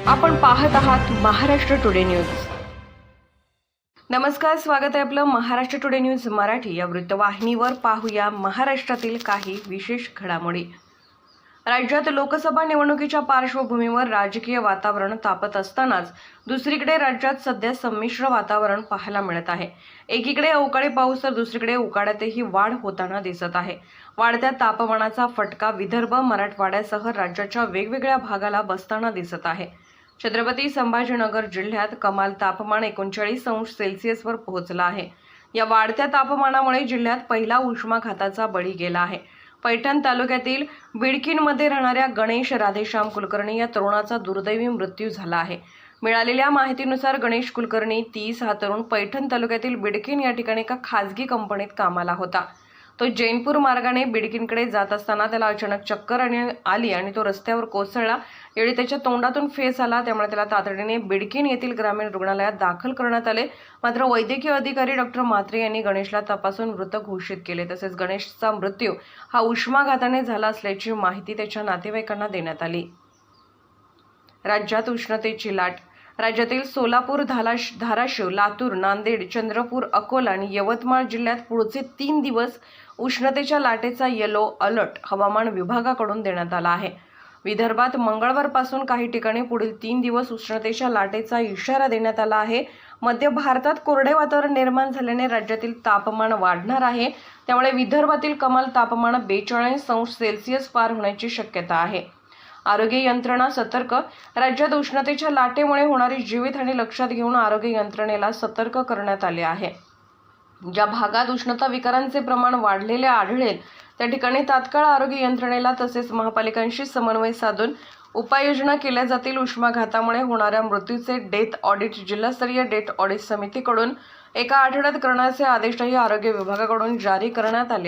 आपण पाहत आहात महाराष्ट्र टुडे न्यूज। नमस्कार, स्वागत आहे आपलं महाराष्ट्र टुडे न्यूज मराठी या वृत्तवाहिनीवर। पाहूया महाराष्ट्रातील काही विशेष घडामोडी। राज्यात लोकसभा निवडणुकीच्या पार्श्वभूमीवर राजकीय वातावरण तापत असतानाच दुसरीकडे राज्यात सध्या संमिश्र वातावरण पाहायला मिळत आहे। एकीकडे अवकाळी पाऊस तर दुसरीकडे उकाड्यातही वाढ होताना दिसत आहे। वाढत्या तापमानाचा फटका विदर्भ, मराठवाड्यासह राज्याच्या वेगवेगळ्या भागाला बसताना दिसत आहे। छत्रपती संभाजीनगर जिल्ह्यात कमाल तापमान 39°C वर पोहोचलं आहे। या वाढत्या तापमानामुळे जिल्ह्यात पहिला उष्माघाताचा बळी गेला आहे। पैठण तालुक्यातील बिडकीनमध्ये राहणाऱ्या गणेश राधेश्याम कुलकर्णी या तरुणाचा दुर्दैवी मृत्यू झाला आहे। मिळालेल्या माहितीनुसार गणेश कुलकर्णी 30 हा तरुण पैठण तालुक्यातील बिडकीन या ठिकाणी एका खासगी कंपनीत कामाला होता। तो जैनपूर मार्गाने बिडकीनकडे जात असताना त्याला अचानक चक्कर आली आणि तो रस्त्यावर कोसळला। यावेळी त्याच्या तोंडातून फेस आला, त्यामुळे त्याला तातडीने बिडकीन येथील ग्रामीण रुग्णालयात दाखल करण्यात आले। मात्र वैद्यकीय अधिकारी डॉक्टर म्हात्रे यांनी गणेशला तपासून मृत घोषित केले। तसेच गणेशचा मृत्यू हा उष्माघाताने झाला असल्याची माहिती त्याच्या नातेवाईकांना देण्यात आली। राज्यात उष्णतेची लाट। राज्यातील सोलापूर, धाराशिव, लातूर, नांदेड, चंद्रपूर, अकोला आणि यवतमाळ जिल्ह्यात पुढचे 3 दिवस उष्णतेच्या लाटेचा येलो अलर्ट हवामान विभागाकडून देण्यात आला आहे। विदर्भात मंगळवारपासून काही ठिकाणी पुढील 3 दिवस उष्णतेच्या लाटेचा इशारा देण्यात आला आहे। मध्य भारतात कोरडे वातावरण निर्माण झाल्याने राज्यातील तापमान वाढणार आहे। त्यामुळे विदर्भातील कमाल तापमान 42°C पार होण्याची शक्यता आहे। आरोग्य यंत्रणा सतर्क। राज्यात उष्णतेच्या लाटेमुळे होणारी जीवितहानी लक्षात घेऊन आरोग्य यंत्रणेला सतर्क करण्यात आले आहे। ज्या भागात उष्णता विकारांचे प्रमाण वाढलेले आढळेल त्या ठिकाणी तात्काळ आरोग्य यंत्रणेला तसेच महापालिकांशी समन्वय साधून उपाययोजना केल्या जातील। उष्माघातामुळे होणाऱ्या मृत्यूचे डेथ ऑडिट जिल्हास्तरीय डेथ ऑडिट समितीकडून एका आठवड्यात करण्याचे आदेशही आरोग्य विभागाकडून जारी करण्यात आले आहेत।